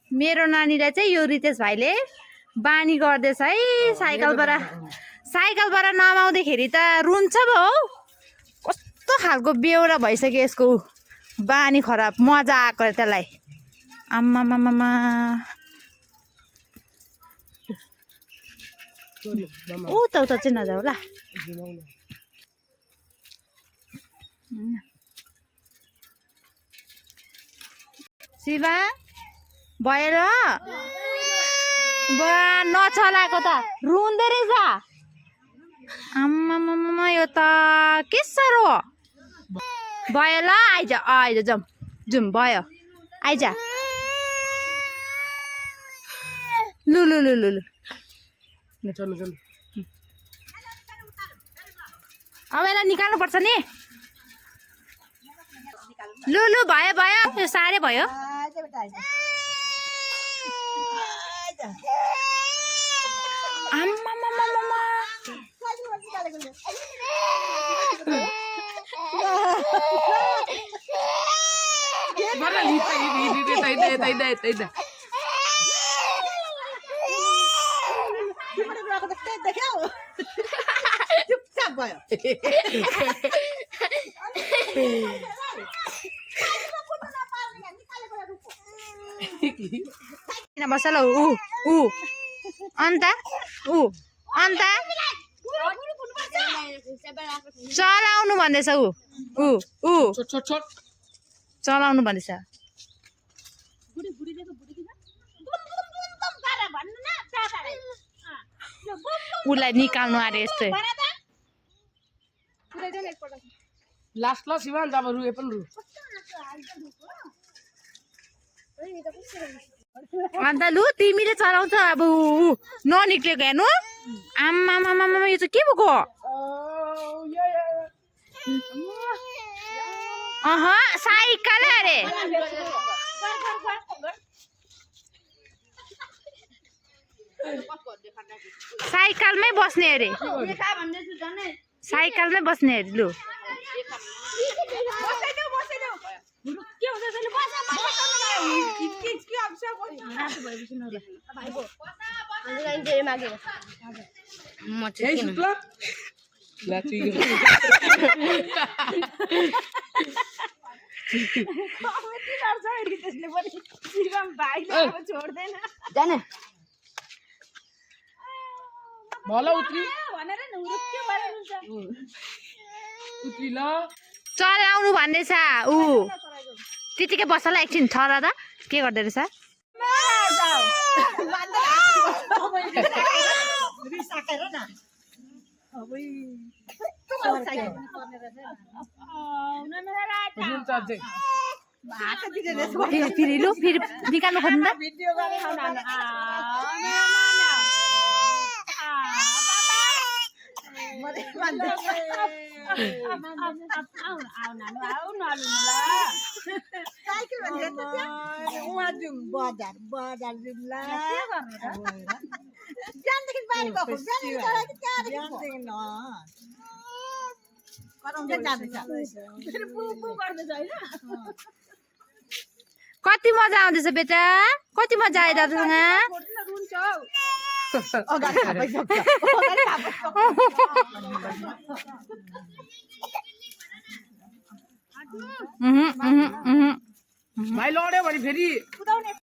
मेरो नानीलाई चाहिँ यो रितेश भाइले बानी गर्दैछ है साइकलबाट नमाउँदाखेरि त रुन्छ पो हौ। कस्तो खालको बेहोरा भइसक्यो यसको बानी खराब मजा आएको त्यसलाई। आम्मामामा उता चाहिँ नजाऊ ल। शिवा भयो र बा नचलाएको त रुँदै रहेछ। आम्मामामा यो त के साह्रो भयो ल। आइज जाउँ भयो आइज लु लु लु लु लु अब यसलाई निकाल्नुपर्छ नि। लु लु भयो भयो यो साह्रै भयो। आम्मामामामा किन बस्छ ल अन्त चलाउनु भन्दैछ चलाउनु भन्दैछ। उसलाई निकाल्नु अरे यस्तै लास्ट ल शिवान जब रुए पनि रु अन्त लु तिमीले चलाउँछ अब ननिक्लेको हेर्नु। आम्मामामा यो चाहिँ के भएको साइकल अरे साइकलमै बस्ने अरे साइकलमै बस्ने अरे। लु चलाउनु भन्दैछ त्यतिकै बस्छ ल एकछिन छोरा त के गर्दै रहेछ। फेरि लु फेरि निकाल्नु खोज्नु त कति मजा आउँदैछ बेटा कति मजा आयो दाजुसँग। भाइ लड्यो भने फेरि